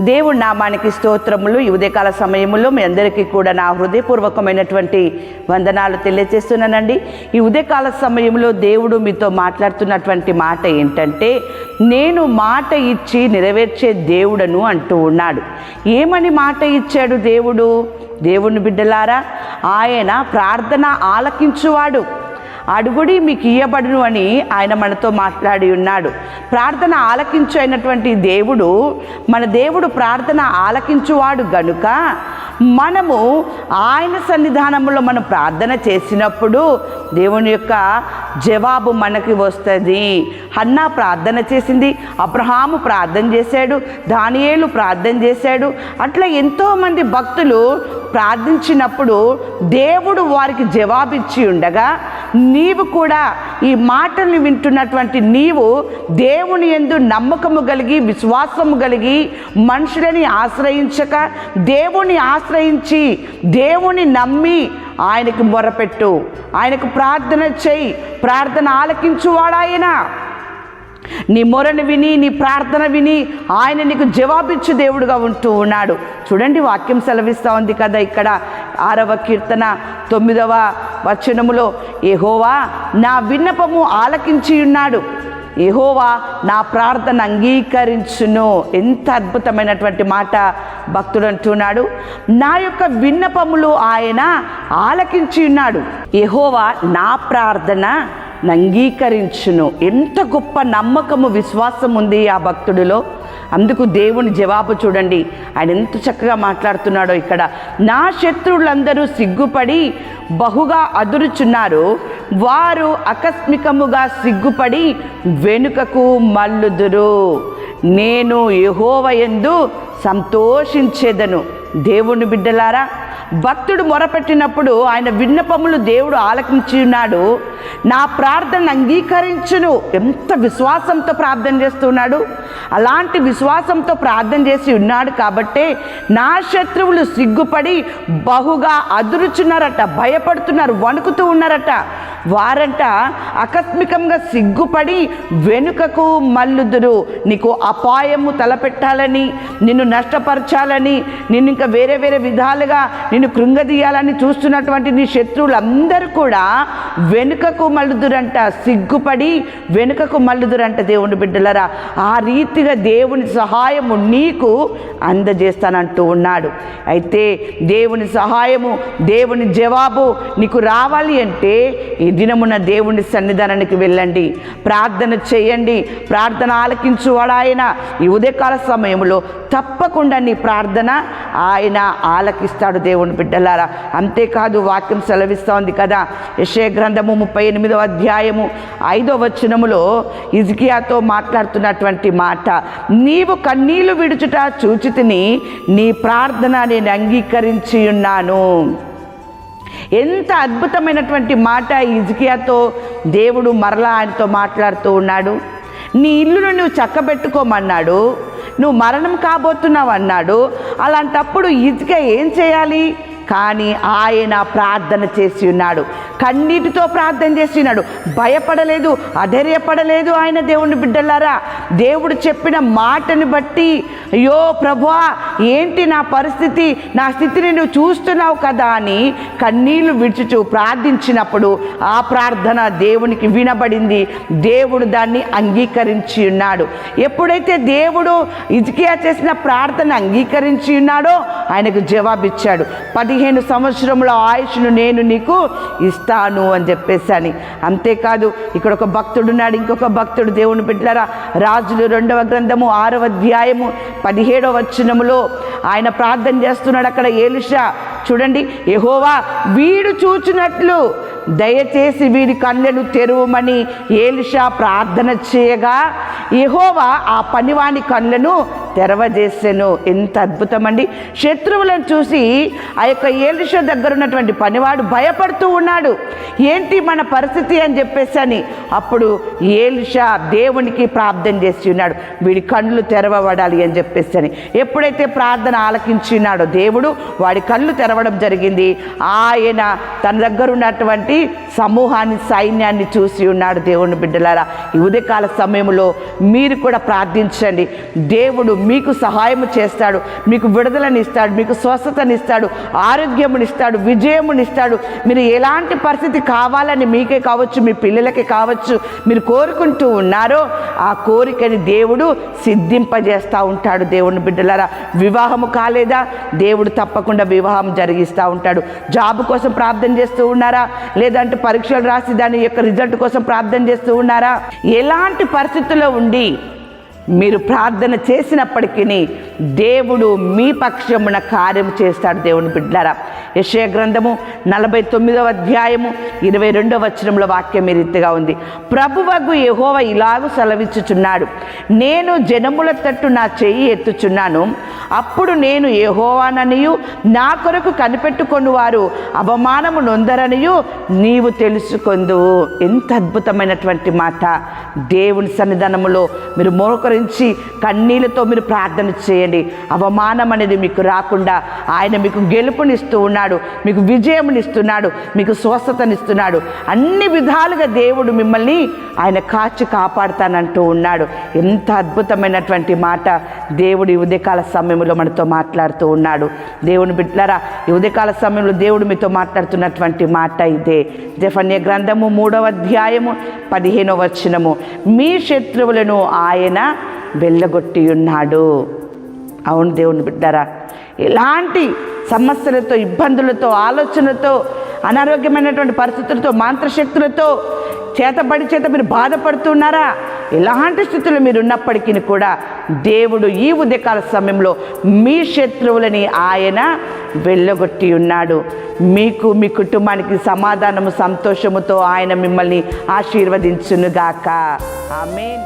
దేవుడి నామానికి స్తోత్రములు. ఈ ఉదయకాల సమయంలో మీ అందరికీ కూడా నా హృదయపూర్వకమైనటువంటి వందనాలు తెలియజేస్తున్నానండి. ఈ ఉదయకాల సమయంలో దేవుడు మీతో మాట్లాడుతున్నటువంటి మాట ఏంటంటే, నేను మాట ఇచ్చి నెరవేర్చే దేవుడను అంటూ ఉన్నాడు. ఏమని మాట ఇచ్చాడు దేవుడు? దేవుని బిడ్డలారా, ఆయన ప్రార్థన ఆలకించువాడు. అడుగుడి మీకు ఇయ్యబడును అని ఆయన మనతో మాట్లాడి ఉన్నాడు. ప్రార్థన ఆలకించు అయినటువంటి దేవుడు, మన దేవుడు ప్రార్థన ఆలకించువాడు గనుక మనము ఆయన సన్నిధానంలో మనం ప్రార్థన చేసినప్పుడు దేవుని యొక్క జవాబు మనకి వస్తుంది. హన్నా ప్రార్థన చేసింది, అబ్రహాము ప్రార్థన చేశాడు, దానియేలు ప్రార్థన చేశాడు. అట్లా ఎంతోమంది భక్తులు ప్రార్థించినప్పుడు దేవుడు వారికి జవాబిచ్చి ఉండగా, నీవు కూడా ఈ మాటలు వింటున్నటువంటి నీవు దేవుని యందు నమ్మకము కలిగి విశ్వాసము కలిగి మనుషులని ఆశ్రయించక దేవుని ఆశ్రయించి దేవుని నమ్మి ఆయనకు మొరపెట్టు, ఆయనకు ప్రార్థన చేయి. ప్రార్థన ఆలకించువాడాయన. నీ మొరను విని, నీ ప్రార్థన విని ఆయన నీకు జవాబిచ్చు దేవుడుగా ఉంటూ ఉన్నాడు. చూడండి, వాక్యం సెలవిస్తూ ఉంది కదా, ఇక్కడ 6వ కీర్తన 9వ వచనములో, యెహోవా నా విన్నపము ఆలకించి ఉన్నాడు, యెహోవా నా ప్రార్థన అంగీకరించును. ఎంత అద్భుతమైనటువంటి మాట భక్తుడు అంటున్నాడు. నా యొక్క విన్నపములు ఆయన ఆలకించి ఉన్నాడు, యెహోవా నా ప్రార్థన అంగీకరించును. ఎంత గొప్ప నమ్మకము, విశ్వాసం ఉంది ఆ భక్తుడిలో. అందుకు దేవుని జవాబు చూడండి, ఆయన ఎంత చక్కగా మాట్లాడుతున్నాడో ఇక్కడ. నా శత్రువులందరూ సిగ్గుపడి బహుగా అదురుచున్నారు, వారు ఆకస్మికముగా సిగ్గుపడి వెనుకకు మల్లుదురు. నేను యెహోవా యందు సంతోషించేదను. దేవుని బిడ్డలారా, భక్తుడు మొరపెట్టినప్పుడు ఆయన విన్నపములు దేవుడు ఆలకించి ఉన్నాడు. నా ప్రార్థన అంగీకరించును. ఎంత విశ్వాసంతో ప్రార్థన చేస్తున్నాడు. అలాంటి విశ్వాసంతో ప్రార్థన చేసి ఉన్నాడు కాబట్టే నా శత్రువులు సిగ్గుపడి బహుగా అదురుచున్నారట, భయపడుతున్నారు, వణుకుతూ ఉన్నారట. వారంట ఆకస్మికంగా సిగ్గుపడి వెనుకకు మల్లుదురు. నీకు అపాయము తలపెట్టాలని, నిన్ను నష్టపరచాలని, నిన్ను ఇంకా వేరే వేరే విధాలుగా నిన్ను కృంగదీయాలని చూస్తున్నటువంటి నీ శత్రువులందరూ కూడా వెనుకకు మల్లుదురంట, సిగ్గుపడి వెనుకకు మల్లుదురంట. దేవుని బిడ్డలరా, ఆ రీతిగా దేవుని సహాయము నీకు అందజేస్తానంటూ ఉన్నాడు. అయితే దేవుని సహాయము, దేవుని జవాబు నీకు రావాలి అంటే ఈ దినమున దేవుని సన్నిధానానికి వెళ్ళండి, ప్రార్థన చేయండి. ప్రార్థన ఆలకించువాడాయన. ఈ ఉదయకాల సమయంలో తప్పకుండా నీ ప్రార్థన ఆయన ఆలకిస్తాడు. దేవుని బిడ్డలారా, అంతేకాదు వాక్యం సెలవిస్తూ ఉంది కదా, యెషయా గ్రంథము 38వ అధ్యాయము 5వ వచనములో హిజ్కియాతో మాట్లాడుతున్నటువంటి మాట, నీవు కన్నీళ్లు విడుచుట చూచితిని, నీ ప్రార్థన నేను అంగీకరించి ఉన్నాను. ఎంత అద్భుతమైనటువంటి మాట హిజ్కియాతో దేవుడు మరలా ఆయనతో మాట్లాడుతూ ఉన్నాడు. నీ ఇల్లును నువ్వు చక్కబెట్టుకోమన్నాడు, నువ్వు మరణం కాబోతున్నావు అన్నాడు. అలాంటప్పుడు హిజ్కియా ఏం చేయాలి? కానీ ఆయన ప్రార్థన చేసి ఉన్నాడు, కన్నీటితో ప్రార్థన చేసి ఉన్నాడు, భయపడలేదు, అధైర్యపడలేదు ఆయన. దేవుని బిడ్డలారా, దేవుడు చెప్పిన మాటని బట్టి, అయ్యో ప్రభువా ఏంటి నా పరిస్థితి, నా స్థితిని నువ్వు చూస్తున్నావు కదా అని కన్నీళ్లు విడుచుచు ప్రార్థించినప్పుడు ఆ ప్రార్థన దేవునికి వినబడింది. దేవుడు దాన్ని అంగీకరించి ఉన్నాడు. ఎప్పుడైతే దేవుడు హిజ్కియా చేసిన ప్రార్థన అంగీకరించి ఉన్నాడో ఆయనకు జవాబిచ్చాడు. 15 సంవత్సరముల ఆయుష్ను నేను నీకు ఇస్తాను అని చెప్పేసి. అంతేకాదు, ఇక్కడ ఒక భక్తుడు ఉన్నాడు, ఇంకొక భక్తుడు. దేవుని బిడ్డలారా, రాజులు 2వ గ్రంథము 6వ అధ్యాయము 17వ వచనములో ఆయన ప్రార్థన చేస్తున్నాడు. అక్కడ ఎలీషా చూడండి, యెహోవా వీడు చూచినట్లు దయచేసి వీడి కళ్ళను తెరువమని ఎలీషా ప్రార్థన చేయగా యెహోవా ఆ పనివాని కళ్ళను తెరవజేసెను. ఎంత అద్భుతమండి. శత్రువులను చూసి ఆ యొక్క ఎలీషా దగ్గర ఉన్నటువంటి పనివాడు భయపడుతూ ఉన్నాడు, ఏంటి మన పరిస్థితి అని చెప్పేసి. అప్పుడు ఎలీషా దేవునికి ప్రార్థన చేసి ఉన్నాడు, వీడి కళ్ళు తెరవబడాలి అని చెప్పేసి. ఎప్పుడైతే ప్రార్థన ఆలకించి ఉన్నాడో దేవుడు వాడి కళ్ళు తెరవడం జరిగింది. ఆయన తన దగ్గర ఉన్నటువంటి సమూహాన్ని, సైన్యాన్ని చూసి ఉన్నాడు. దేవుని బిడ్డలారా, ఈ ఉదయకాల సమయంలో మీరు కూడా ప్రార్థించండి. దేవుడు మీకు సహాయము చేస్తాడు, మీకు విడుదలనిస్తాడు, మీకు స్వస్థతనిస్తాడు, ఆరోగ్యమునిస్తాడు, విజయమునిస్తాడు. మీరు ఎలాంటి పరిస్థితి కావాలని మీకే కావచ్చు, మీ పిల్లలకే కావచ్చు, మీరు కోరుకుంటూ ఉన్నారో ఆ కోరికని దేవుడు సిద్ధింపజేస్తూ ఉంటాడు. దేవుని బిడ్డలారా, వివాహము కాలేదా? దేవుడు తప్పకుండా వివాహం జరిగిస్తూ ఉంటాడు. జాబ్ కోసం ప్రార్థన చేస్తూ ఉన్నారా? లేదంటే పరీక్షలు రాసి దాని యొక్క రిజల్ట్ కోసం ప్రార్థన చేస్తూ ఉన్నారా? ఎలాంటి పరిస్థితుల్లో ఉండి మీరు ప్రార్థన చేసినప్పటికీ దేవుడు మీ పక్షమున కార్యం చేస్తాడు. దేవుని బిడ్డలారా, యెషయా గ్రంథము 49వ అధ్యాయము 22వ వచనంలో వాక్యం ఈ రీతిగా ఉంది. ప్రభువగు యెహోవా ఇలాగు సెలవిచ్చుచున్నాడు, నేను జనముల తట్టు నా చెయ్యి ఎత్తుచున్నాను, అప్పుడు నేను యెహోవాననియు నా కొరకు కనిపెట్టుకొని వారు అవమానము నొందరనియు నీవు తెలుసుకొందువు. ఎంత అద్భుతమైనటువంటి మాట! దేవుని సన్నిధానములో మీరు మోకరించి కన్నీళ్లతో మీరు ప్రార్థన చేయండి. అవమానం అనేది మీకు రాకుండా ఆయన మీకు గెలుపునిస్తూ ఉన్నాడు, మీకు విజయమునిస్తున్నాడు, మీకు స్వస్థతనిస్తున్నాడు. అన్ని విధాలుగా దేవుడు మిమ్మల్ని ఆయన కాచి కాపాడుతానంటూ ఉన్నాడు. ఎంత అద్భుతమైనటువంటి మాట! దేవుడు ఈ ఉదయకాల సమయంలో మనతో మాట్లాడుతూ ఉన్నాడు. దేవుని బిడ్డలారా, ఈ ఉదయకాల సమయంలో దేవుడు మీతో మాట్లాడుతున్నటువంటి మాట ఇదే. జెఫన్యా గ్రంథము 3వ అధ్యాయము 15వ వచనము, మీ శత్రువులను ఆయన వెళ్ళగొట్టి ఉన్నాడు. అవును దేవుని బిడ్డలారా, ఎలాంటి సమస్యలతో, ఇబ్బందులతో, ఆలోచనలతో, అనారోగ్యమైనటువంటి పరిస్థితులతో, మంత్రశక్తులతో చేత మీరు బాధపడుతున్నారా? ఎలాంటి స్థితులు మీరు ఉన్నప్పటికీ కూడా దేవుడు ఈ ఉదయకాల సమయంలో మీ శత్రువులని ఆయన వెళ్ళగొట్టి ఉన్నాడు. మీకు, మీ కుటుంబానికి సమాధానము, సంతోషముతో ఆయన మిమ్మల్ని ఆశీర్వదించునుగాక. ఆమేన్.